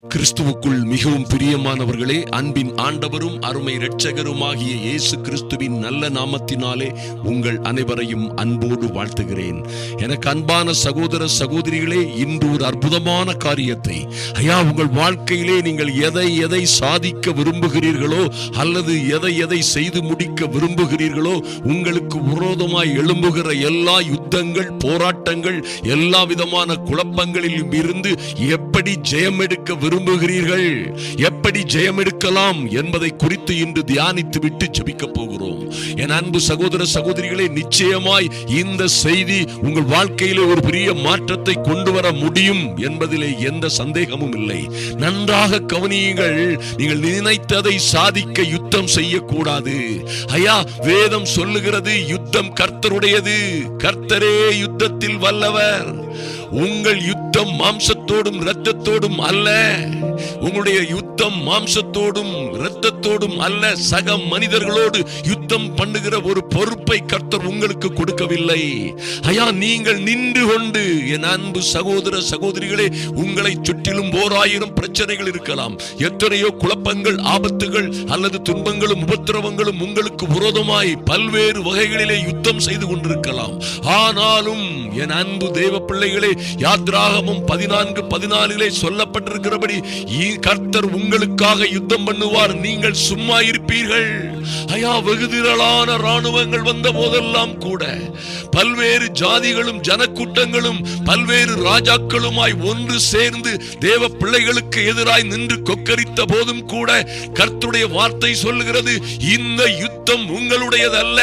கிறிஸ்துவுக்குள் மிகவும் பிரியமானவர்களே, அன்பின் ஆண்டவரும் அருமை இரட்சகருமாகிய இயேசு கிறிஸ்துவின் நல்ல நாமத்தினாலே உங்கள் அனைவரையும் அன்போடு வாழ்த்துகிறேன். எனக்கு அன்பான சகோதர சகோதரிகளே, இன்று ஒரு அற்புதமான காரியத்தை உங்கள் வாழ்க்கையிலே நீங்கள் எதை சாதிக்க விரும்புகிறீர்களோ அல்லது எதை செய்து முடிக்க விரும்புகிறீர்களோ, உங்களுக்கு விரோதமாய் எழும்புகிற எல்லா யுத்தங்கள், போராட்டங்கள், எல்லா விதமான குழப்பங்களிலும் இருந்து எப்படி ஜெயம் எடுக்க விரும்புகிறீர்கள், எப்படி ஜெயம் எடுக்கலாம் என்பதை குறித்து இன்று தியானித்து விட்டு ஜெபிக்க போகிறோம். என் அன்பு சகோதர சகோதரிகளே, நிச்சயமாய் இந்த செய்தி உங்கள் வாழ்க்கையிலே ஒரு பெரிய மாற்றத்தை கொண்டு வர முடியும் என்பதிலே எந்த சந்தேகமும் இல்லை. நன்றாக கவனியுங்கள். நீங்கள் நினைத்ததை சாதிக்க யுத்தம் செய்யக்கூடாது. வேதம் சொல்லுகிறது, யுத்தம் கர்த்தருடையது, கர்த்தரே யுத்தத்தில் வல்லவர். உங்கள் யுத்தம் மாம்சத்தோடும் இரத்தத்தோடும் அல்ல. உங்களுடைய யுத்தம் மாம்சத்தோடும் இரத்தத்தோடும் அல்ல. சக மனிதர்களோடு யுத்தம் பண்ணுகிற ஒரு பொறுப்பை கர்த்தர் உங்களுக்கு கொடுக்கவில்லை. நீங்கள் நின்று கொண்டு, என் அன்பு சகோதர சகோதரிகளே, உங்களை சுற்றிலும் 1000 பிரச்சனைகள் இருக்கலாம். எத்தனையோ குழப்பங்கள், ஆபத்துகள் அல்லது துன்பங்களும் உபத்திரவங்களும் உங்களுக்கு விரோதமாய் பல்வேறு வகைகளிலே யுத்தம் செய்து கொண்டிருக்கலாம். ஆனாலும் என் அன்பு தேவ பிள்ளைகளே, யாத்ராகமம் 14:14 சொல்லப்பட்டிருக்கிறபடி கர்த்தர் உங்களுக்காக யுத்தம் பண்ணுவார், நீங்கள் சும்மா இருப்பீர்கள். வெகு திரளான ராணுவங்கள் வந்த போதெல்லாம் கூட பல்வேறு ஜாதிகளும் ஜனக்கூட்டங்களும் பல்வேறு ராஜாக்களுமாய் ஒன்று சேர்ந்து தேவ பிள்ளைகளுக்கு எதிராய் நின்று கொக்கரித்த போதும் கூட கர்த்தருடைய வார்த்தை சொல்லுகிறது, இந்த யுத்தம் உங்களுடையதல்ல,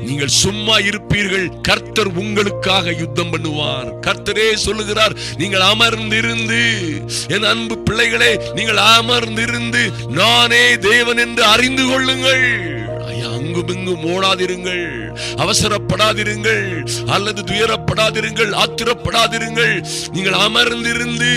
நீங்கள் சும்மா இருப்பீர்கள், கர்த்தர் உங்களுக்காக யுத்தம் பண்ணுவார். கர்த்தரே சொல்லுகிறார், நீங்கள் அமர்ந்திருந்து, என் அன்பு பிள்ளைகளே, நீங்கள் அமர்ந்திருந்து நானே தேவன் என்று அறிந்து கொள்ளுங்கள். அங்குமிங்கும் ஓடாதிருங்கள், அவசரப்படாதிருங்கள், அல்லது துயரப்படாதிருங்கள், ஆத்திரப்படாதிருங்கள். நீங்கள் அமர்ந்திருந்து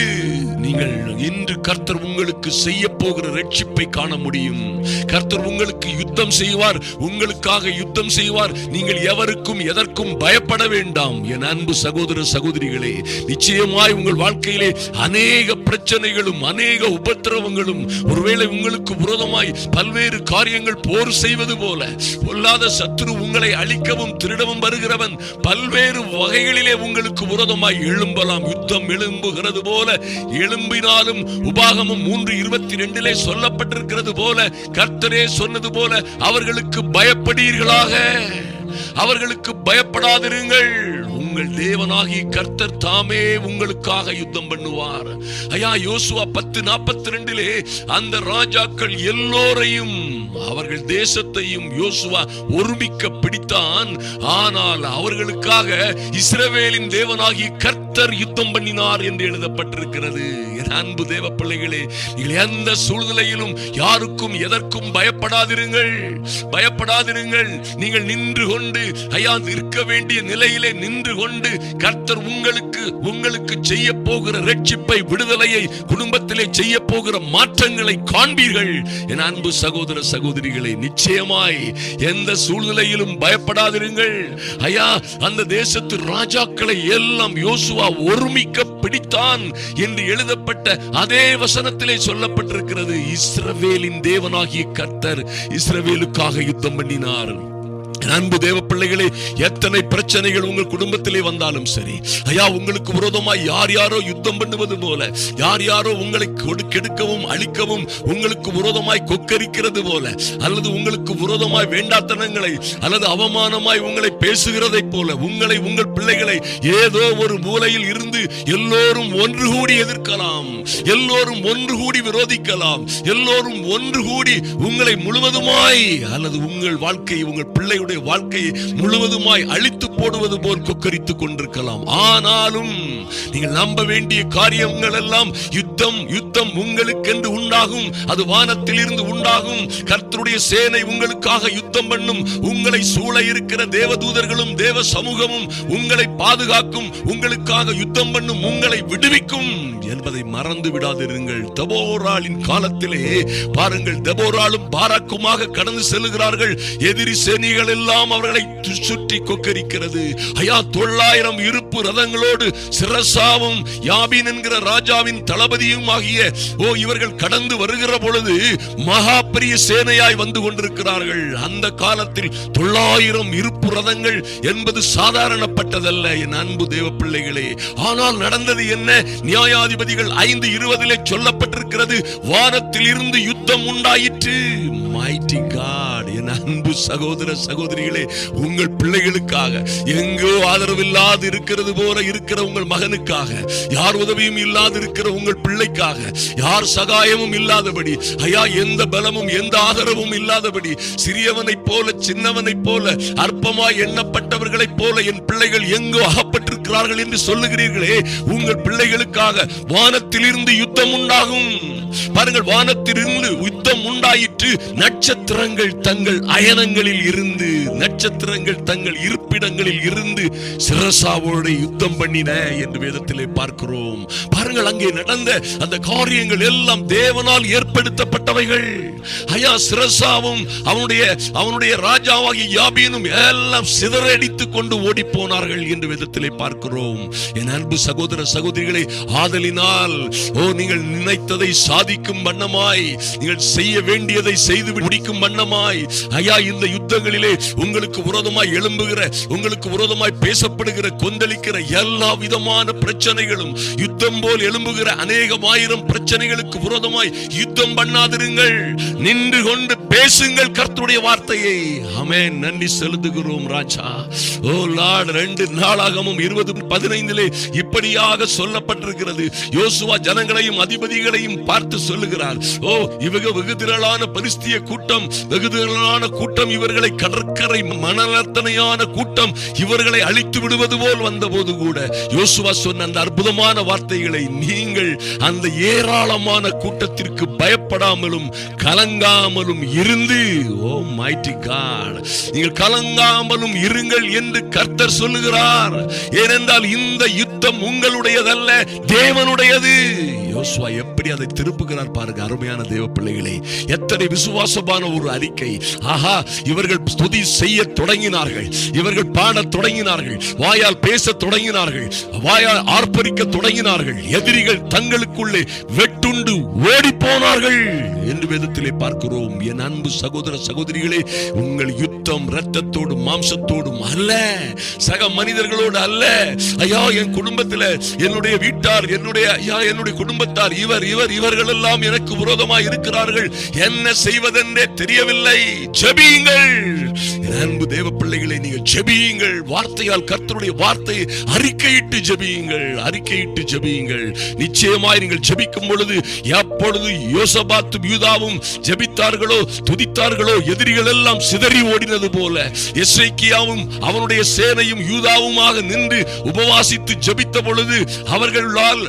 நீங்கள் இன்று கர்த்தர் உங்களுக்கு செய்ய போகிற ரட்சிப்பை காண முடியும். கர்த்தர் உங்களுக்கு யுத்தம் செய்வார், உங்களுக்காக யுத்தம் செய்வார். நீங்கள் எவருக்கும் எதற்கும் பயப்பட வேண்டாம். என் அன்பு சகோதர சகோதரிகளே, நிச்சயமாய் உங்கள் வாழ்க்கையிலே அநேக பிரச்சனைகளும் அநேக உபத்திரவங்களும், ஒருவேளை உங்களுக்கு விரோதமாய் பல்வேறு காரியங்கள் போர் செய்வது போல பொல்லாத சத்துரு உங்களை அழிக்கவும் திருடவும் வருகிறவன் பல்வேறு வகைகளிலே உங்களுக்கு விரோதமாய் எழும்பலாம். யுத்தம் எழும்புகிறது போல எழும்பினாலும் உபாகமம் 3:22 சொல்லப்பட்டிருக்கிறது போல, கர்த்தரே சொன்னது போல, அவர்களுக்கு பயப்படீர்களாக, அவர்களுக்கு பயப்படாதிருங்கள். உங்கள் தேவனாகிய கர்த்தர் தாமே உங்களுக்காக யுத்தம் பண்ணுவார். யோசுவா 10:42 அந்த ராஜாக்கள் எல்லோரையும், அவர்கள் தேசத்தையும் யோசுவா ஒருமிக்க பிடித்தான். ஆனால் அவர்களுக்காக இஸ்ரவேலின் தேவனாகிய கர்த்தர் யுத்தம் பண்ணினார் என்று எழுதப்பட்டிருக்கிறது. என் அன்பு தேவ பிள்ளைகளே, நீங்கள் எந்த சூழ்நிலையிலும் யாருக்கும் எதற்கும் பயப்படாதிருங்கள், பயப்படாதிருங்கள். நீங்கள் நின்று கொண்டு இருக்க வேண்டிய நிலையிலே நின்று கொண்டு கர்த்தர் உங்களுக்கு செய்ய போகிற ரட்சிப்பை, விடுதலையை, குடும்பத்திலே செய்ய போகிற மாற்றங்களை காண்பீர்கள். என் அன்பு சகோதர சகோதரிகளே, நிச்சயமாய் எந்த சூழ்நிலையிலும் பயப்படாதிருங்கள். அந்த தேசத்து ராஜாக்களை எல்லாம் யோசுவா ஒருமிக்க பிடித்தான் என்று எழுதப்பட்ட அதே வசனத்திலே சொல்லப்பட்டிருக்கிறது, இஸ்ரவேலின் தேவனாகிய கர்த்தர் இஸ்ரவேலுக்காக யுத்தம் பண்ணினார். அன்பு தேவ பிள்ளைகளே, எத்தனை பிரச்சனைகள் உங்கள் குடும்பத்திலே வந்தாலும் சரி, உங்களுக்கு விரோதமாய் யாரோ யுத்தம் பண்ணுவது போல, யாரோ உங்களை கெடுக்கவும் அழிக்கவும் உங்களுக்கு விரோதமாய் கொக்கரிக்கிறது போல, அல்லது உங்களுக்கு விரோதமாய் வேண்டாத்தனங்களை அல்லது அவமானமாய் உங்களை பேசுகிறதை போல, உங்கள் பிள்ளைகளை ஏதோ ஒரு மூலையில் இருந்து எல்லோரும் ஒன்று கூடி எதிர்க்கலாம், எல்லோரும் ஒன்று கூடி விரோதிக்கலாம், எல்லோரும் ஒன்று கூடி உங்களை முழுவதுமாய் அல்லது உங்கள் வாழ்க்கை, உங்கள் பிள்ளையுடைய வாழ்க்கையை முழுவதுமாய் அழித்து போடுவது போல் கொக்கரித்துக் கொண்டிருக்கலாம். ஆனாலும் நீங்கள் நம்ப வேண்டிய காரியங்கள் எல்லாம் யுத்தம் உங்களுக்கென்று உண்டாகும். அது வானத்தில் இருந்து உண்டாகும். கர்த்தருடைய சேனை உங்களுக்காக யுத்தம் பண்ணும். உங்களை சூழ இருக்கிற தேவதூதர்களும் தேவ சமூகமும் உங்களை பாதுகாக்கும், உங்களுக்காக யுத்தம் பண்ணும், உங்களை விடுவிக்கும் என்பதை மறந்து விடாதிருங்கள். தெபோராளின் காலத்திலே பாருங்கள், தெபோராளும் பாராக்குமாக கடந்து செல்கிறார்கள். எதிரி சேனைகள் எல்லாம் அவர்களை சுற்றி கொக்கரிக்கிறது. 900 இருப்பு இருப்பு ரதங்களோடு சிரசாவும் யாபீன் என்கிற ராஜாவின் தளபதியும் ஆகிய இவர்கள் கடந்து வருகிற பொழுது மகா பெரிய சேனையாய் வந்து கொண்டிருக்கிறார்கள். அந்த காலத்தில் 900 இருப்பு ரதங்கள் என்பது சாதாரணப்பட்டதல்ல என் அன்பு தேவ பிள்ளைகளே. ஆனால் நடந்தது என்ன? நியாயாதிபதிகள் 5:20 சொல்லப்பட்டிருக்கிறது, வானத்தில் இருந்து யுத்தம் உண்டாயிற்று. மைட்டி காட், என் அன்பு சகோதர சகோதரிகளே, உங்கள் பிள்ளைகளுக்காக எங்கோ ஆதரவில்லாது இருக்கிறது போல இருக்கிற உங்கள் மகனுக்காக, யார் உதவியும் இல்லாது இருக்கிற உங்கள் பிள்ளைக்காக, யார் சகாயமும் இல்லாதபடி, ஐயா எந்த பலமும் எந்த ஆதரவும் இல்லாதபடி, சிறியவனைப் போல சின்னவனைப் போல அற்பமாய் எண்ணப்பட்டவர்களைப் போல என் பிள்ளைகள் எங்கோ அகப்பட்டிருக்கிறார்கள் என்று சொல்லுகிறீர்களே, உங்கள் பிள்ளைகளுக்காக வானத்திலிருந்து யுத்தம் உண்டாகும். பாருங்கள், வானத்திலிருந்து யுத்தம் உண்டாயிற்று. நட்சத்திரங்கள் தங்கள் அயனங்களில் இருந்து, நட்சத்திரங்கள் தங்கள் இருப்பிடங்களில் இருந்து சிரசாவோடு யுத்தம் பண்ணின என்று வேதத்திலே பார்க்கிறோம். பாருங்கள், அங்கே நடந்த அந்த காரியங்கள் எல்லாம் தேவனால் ஏற்படுத்தப்பட்டவைகள். ஐயா, சிரசாவும் அவனுடைய ராஜாவாகிய யாபீனும் எல்லாம் சிதறடித்துக் கொண்டு ஓடி போனார்கள் என்று வேதத்திலே பார்க்கிறோம். என் அன்பு சகோதர சகோதரிகளை, ஆதலினால் நீங்கள் நினைத்ததை சாதிக்கும் வண்ணமாய், நீங்கள் செய்ய வேண்டியதை செய்து முடிக்கும் வண்ணமாய், ஐயா இந்த யுத்தங்களிலே உங்களுக்கு விரோதமாய் எழும்புகிற, உங்களுக்கு விரோதமாய் பேசப்படுகிற, கொந்தளிக்கிற எல்லா விதமான பிரச்சனைகளும், யுத்தம் போல் எழும்புகிற அநேகமாயிரம் பிரச்சனைகளுக்கு விரோதமாய் யுத்தம் பண்ணாதிருங்கள். நின்று கொண்டு பேசுங்கள் கர்த்தருடைய வார்த்தையை. ஆமென். நன்றி செலுத்துகிறோம் ராஜா. ஓ லார்ட், 2 நாளாகமம் 20:15 இப்படியாக சொல்லப்பட்டிருக்கிறது. யோசுவா ஜனங்களையும் அதிபதிகளையும் பார்த்து சொல்லுகிறார், இவங்க வெகு திரளான பலிஸ்திய கூட்டம், வெகு திரளான கூட்டம், இவர்களை கடற்கரை மணலத்தனையான கூட்டம் இவர்களை அழித்து விடுவது போல் வந்த போது கூட யோசுவா சொன்ன அந்த அற்புதமான வார்த்தைகளை நீங்கள் அந்த ஏராளமான கூட்டத்திற்கு பயப்படாமலும் கலங்காமலும் இருந்து, ஓ மைட்டி காட், நீங்கள் கலங்காமலும் இருங்கள் என்று கர்த்தர் சொல்லுகிறார். ஏனென்றால் இந்த யுத்தம் உங்களுடையதல்ல, தேவனுடையது. யோசுவா எப்படி அதை திருப்புகிறார் பாருங்க. அருமையான தேவ பிள்ளைகளே, எத்தனை விசுவாசமான ஒரு அறிக்கை. ஆஹா, இவர்கள் ஸ்துதி செய்ய தொடங்கினார்கள், இவர்கள் பாடத் தொடங்கினார்கள், வாயால் பேச தொடங்கினார்கள், வாயால் ஆர்ப்பரிக்க தொடங்கினார்கள். எதிரிகள் தங்களுக்குள்ளே வெட்டுண்டு ஓடி போனார்கள் என்று வேதத்திலே பார்க்கிறோம். என் அன்பு சகோதர சகோதரிகளே, உங்கள் யுத்தம் இரத்தத்தோடும் மாம்சத்தோடும் அல்ல, சக மனிதர்களோடு அல்ல. ஐயா, என் குடும்பத்தில் என்னுடைய வீட்டார், என்னுடைய குடும்பத்தார், இவர்கள் எல்லாம் எனக்கு விரோதமாய் இருக்கிறார்கள், என்ன செய்வதென்றே தெரியவில்லை. ஜெபியுங்கள் அன்பு தேவ பிள்ளைகளை, நீங்கள் ஜெபியுங்கள். வார்த்தையால் கர்த்தருடைய வார்த்தையை அறிக்கையிட்டு ஜெபியுங்கள், அறிக்கையிட்டு ஜெபியுங்கள். நிச்சயமாய் நீங்கள் ஜெபிக்கும் பொழுது, எப்பொழுது யோசபாத்தும் யூதாவும் ஜெபித்தார்களோ, துதித்தார்களோ, எதிரிகள் எல்லாம் சிதறி ஓடினது போல எசேக்கியாவும் அவனுடைய சேனையும் யூதாவுமாக நின்று உபவாசித்து ஜெபித்த பொழுது அவர்களால்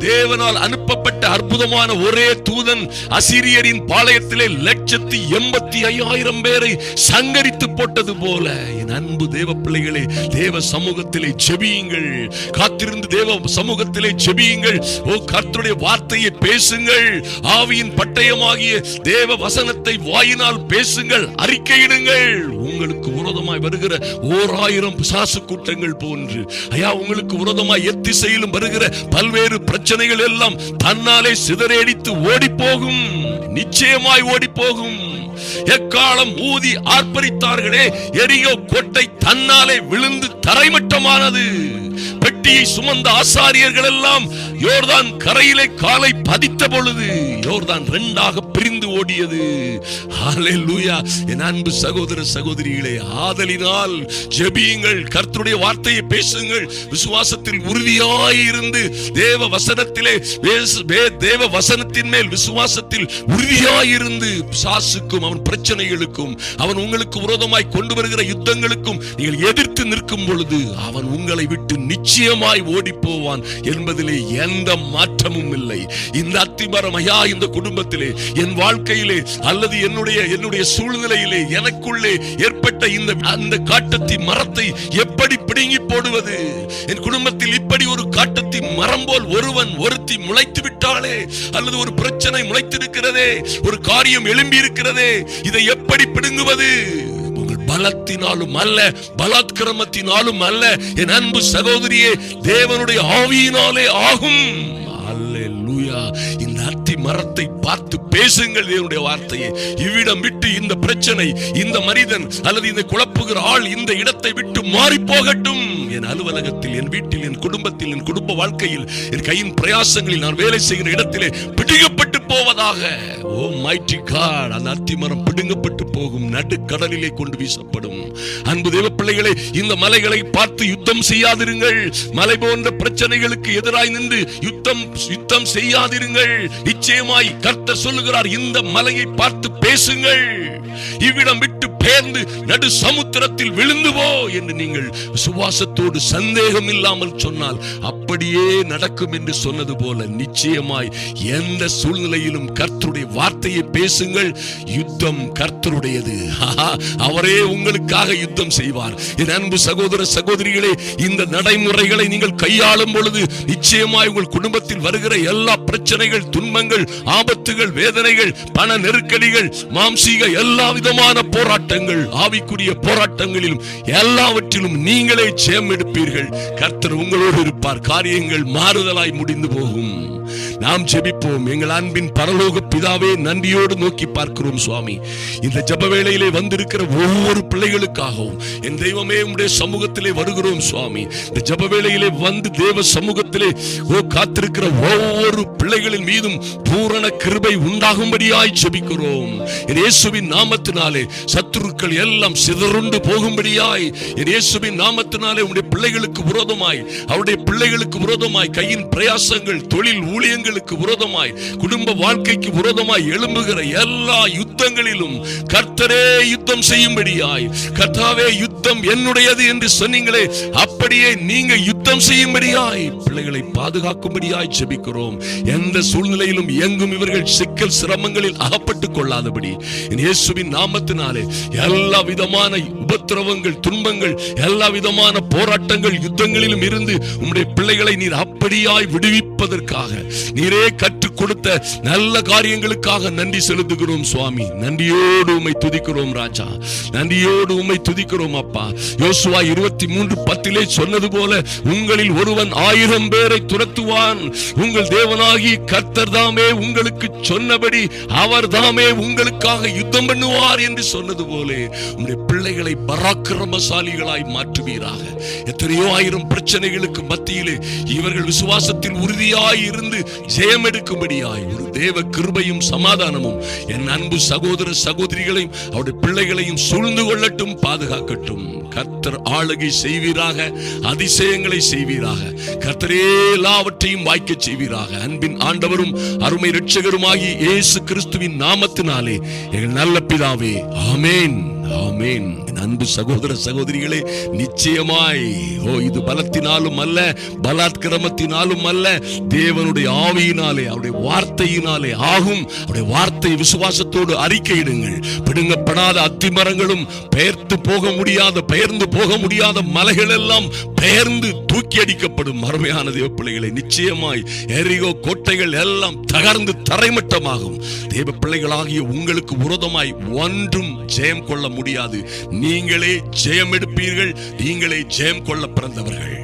தேவனால் அனுப்பப்பட்ட அற்புதமான ஒரே தூதன் அசீரியரின் பாளையத்திலே 185,000 பேரை சங்கரித்து போட்டது போல, என் அன்பு தேவ பிள்ளைகளே, தேவ சமூகத்திலே ஜெபியுங்கள். காத்திருந்து தேவ சமூகத்திலே ஜெபியுங்கள். கர்த்தருடைய வார்த்தையை பேசுங்கள். ஆவியின் பட்டயமாகிய தேவ வசனத்தை வாயினால் பேசுங்கள், அறிக்கையிடுங்கள். உங்களுக்கு விரோதமாய் வருகிற 1000 பிசாசு கூட்டங்கள் போன்று, ஐயா, உங்களுக்கு விரோதமாய் எத்திசையிலும் வருகிற பல்வேறு பிரச்சனைகள் எல்லாம் தன்னாலே சிதறடித்து ஓடி போகும், நிச்சயமாய் ஓடி போகும். எக்காலம் ஊதி ஆர்ப்பரித்தார்களே, எரியோ கோட்டை தன்னாலே விழுந்து தரைமட்டமானது. பெட்டியை சுமந்த ஆசாரியர்கள் எல்லாம் யோர்தான் கரையிலே காலை பதித்த பொழுது யோர்தான் 2ஆக பிரிந்து ஓடியது. ஹல்லேலூயா. என் அன்பு சகோதர சகோதரிகளே, ஆதலினால் ஜெபியுங்கள், கர்த்தருடைய வார்த்தையை பேசுங்கள், விசுவாசத்தில் உறுதியாயிருந்து தேவ வசனத்திலே, தேவ வசனத்தின் மேல் விசுவாசத்தில் உறுதியாயிருந்து பிசாசுக்கும் அவன் பிரச்சனைகளுக்கும் அவன் உங்களுக்கு விரோதமாய் கொண்டு வருகிற யுத்தங்களுக்கும் நீங்கள் எதிர்த்து நிற்கும் பொழுது அவன் உங்களை விட்டு நிச்சயமாய் ஓடி போவான் என்பதிலே எந்த மாற்றமும் இல்லை. இந்த அத்திமரம், ஐயா, இந்த குடும்பத்திலே, என் வாழ்க்கையிலே அல்லது என்னுடைய சூழ்நிலையிலே எனக்குள்ளே ஏற்பட்ட இந்த காட்டத்தி மரத்தை எப்படி பிடுங்கி போடுவது? என் குடும்பத்தில் இப்படி ஒரு காட்டத்தி மரம் போல் ஒருத்தி முளைத்து விட்டாளே, அல்லது ஒரு பிரச்சனை முளைத்திருக்கிறதே, ஒரு காரியம் எழும்பி இருக்கிறதே, இதை எப்படி பிடுங்குவது? உங்கள் பலத்தினாலும் அல்ல, பலாத்கிரமத்தினாலும் அல்ல, என் அன்பு சகோதரியே, தேவனுடைய ஆவியினாலே ஆகும். அல்லேலூயா. இந்த அத்தி மரத்தை பார்த்து பேசுங்கள் தேவனுடைய வார்த்தையை. இவ்விடம் விட்டு இந்த பிரச்சனை, இந்த மனிதன் அல்லது இந்த குழப்புகிற ஆள் இந்த இடத்தை விட்டு மாறி போகட்டும். என் அலுவலகத்தில், என் வீட்டில், என் குடும்பத்தில், என் குடும்ப வாழ்க்கையில், என் கையின் பிரயாசங்களில், நான் வேலை செய்கிற இடத்திலே பிடுங்கப்பட்டு போவதாக. ஓ மைட்டி காட், அந்த அத்தி மரம் பிடுங்கப்பட்டு போகும், நடுக்கடலிலே கொண்டு வீசப்படும். அன்பு தேவ பிள்ளைகளே, இந்த மலைகளை பார்த்து யுத்தம் செய்யாதிருங்கள். மலை போன்ற பிரச்சனைகளுக்கு எதிராய் நின்று யுத்தம் செய்யாதிருங்கள். நிச்சயமாய் கர்த்தர் சொல்லுகிறார், இந்த மலையை பார்த்து பேசுங்கள். இவ்விடம் விட்டு பெயர்ந்து நடு சமுத்திரத்தில் விழுந்து போ என்று நீங்கள் விசுவாசத்தோடு சந்தேகம் இல்லாமல் சொன்னால் அப்படியே நடக்கும் என்று சொன்னது போல நிச்சயமாய் எந்த சூழ்நிலையிலும் கர்த்தருடைய வார்த்தையை பேசுங்கள். யுத்தம் கர்த்தருடையது. அவரே உங்களுக்காக யுத்தம் செய்வார். என் அன்பு சகோதர சகோதரிகளே, இந்த நடைமுறைகளை நீங்கள் கையாளும் பொழுது நிச்சயமாய் உங்கள் குடும்பத்தில் வருகிற எல்லா பிரச்சனைகள், துன்பங்கள், ஆபத்துகள், வேதனைகள், பண நெருக்கடிகள், மாம்சீக எல்லா விதமான போராட்டங்கள், ஆவிக்குரிய போராட்டங்களிலும் எல்லாவற்றிலும் நீங்களே ஜெயம் எடுப்பீர்கள். கர்த்தர் உங்களோடு இருப்பார். காரியங்கள் மாறுதலாய் முடிந்து போகும். நாம் ஜெபிப்போம். எங்கள் அன்பின் பரலோக பிதாவே, நன்றியோடு நோக்கி பார்க்கிறோம் சுவாமி. இந்த ஜெப வேளையிலே வந்திருக்கிற ஒவ்வொரு பிள்ளைகளுக்காகவும் என் தெய்வமே உம்முடைய சமூகத்திலே வருகிறோம் சுவாமி. இந்த ஜெப வேளையிலே வந்து தேவ சமூகத்திலே காத்திருக்கிற ஒவ்வொரு பிள்ளைகளின் மீதும் பூரண கிருபை உண்டாகும்படியாய் ஜெபிக்கிறோம். இயேசுவின் நாமத்தினாலே சத்துருக்கள் எல்லாம் சிதறுண்டு போகும்படியாய், இயேசுவின் நாமத்தினாலே உம்முடைய பிள்ளைகளுக்கு விரோதமாய், அவருடைய பிள்ளைகளுக்கு விரோதமாய், கையின் பிரயாசங்கள், தொழில் ஊழியங்களுக்கு விரோதமாய், குடும்ப வாழ்க்கைக்கு விரோதமாய் எழும்புகிற எல்லா யுத்தங்களிலும் கர்த்தரே யுத்தம் செய்யும்படியாய், கர்த்தாவே யுத்தம் என்னுடையது என்று சொன்னீங்களே, அப்படியே நீங்க யுத்தம் செய்யும்படியாய் பிள்ளைகளை பாதுகாக்கும்படியாய் ஜெபிக்கிறோம். எந்த சூழ்நிலையிலும் எங்கும் இவர்கள் சிக்கல் சிரமங்களில் அகப்பட்டுக் கொள்ளாதபடி இயேசுவின் நாமத்தினாலே எல்லா விதமான உபத்திரவங்கள், துன்பங்கள், எல்லா விதமான போராட்டங்கள், யுத்தங்களிலும் இருந்து உம்முடைய பிள்ளைகளை நீர் அப்படியாய் விடுவிப்பதற்காக நீரே கற்றுக் கொடுத்த நல்ல காரியங்களுக்காக நன்றி செலுத்துகிறோம் சுவாமி. நன்றியோடு உம்மை துதிக்கிறோம் ராஜா, நன்றியோடு உம்மை துதிக்கிறோம் அப்பா. யோசுவா 23:10 சொன்னது போல, உங்களில் ஒருவன் 1000 பேரை துரத்துவான், உங்கள் தேவனாகி கர்த்தர் தாமே உங்களுக்கு சொன்னபடி அவர் தாமே உங்களுக்காக யுத்தம் பண்ணுவார் என்று சொன்னது போல உம்முடைய பிள்ளைகளை பராக்கிரமசாலிகளாய் மாற்றுவீராக. எத்தனையோ ஆயிரம் பிரச்சனைகளுக்கு மத்தியிலே இவர்கள் விசுவாசத்தில் உறுதியாய் இருந்து ஜெயம் எடுக்கும்படியாய் ஒரு தேவ கிருபையும் சமாதானமும் என் அன்பு சகோதர சகோதரிகளையும் அவருடைய பிள்ளைகளையும் சூழ்ந்து கொள்ளட்டும், பாதுகாக்கட்டும். கர்த்தர் ஆளுகை செய்வீராக, அதிசயங்களை செய்வீராக. கர்த்தரே எல்லாவற்றையும் வாய்க்க செய்வீராக. அன்பின் ஆண்டவரும் அருமை இரட்சகருமாகி இயேசு கிறிஸ்துவின் நாமத்தினாலே எங்கள் நல்ல பிதாவே, ஆமென், ஆமென். அன்பு சகோதர சகோதரிகளே, நிச்சயமாய் இது பலத்தினாலும் அல்ல, பலாத்கிரமத்தினாலும் அல்ல, தேவனுடைய ஆவியினாலே, அவருடைய வார்த்தையினாலே ஆகும். அவருடைய வார்த்தை விசுவாசத்தோடு அறிக்கையிடுங்கள். பிடுங்கப்படாத அத்திமரங்களும் பெயர்ந்து போக முடியாத மலைகள் எல்லாம் பெயர்ந்து தூக்கி அடிக்கப்படும். அருமையான தேவ பிள்ளைகளை, நிச்சயமாய் எரிகோ கோட்டைகள் எல்லாம் தகர்ந்து தரைமட்டமாகும். தேவ பிள்ளைகளாகிய உங்களுக்கு விரோதமாய் ஒன்றும் ஜெயம் கொள்ள முடியாது. நீங்களே ஜெயம் எடுப்பீர்கள். நீங்களே ஜெயம் கொள்ள பிறந்தவர்கள்.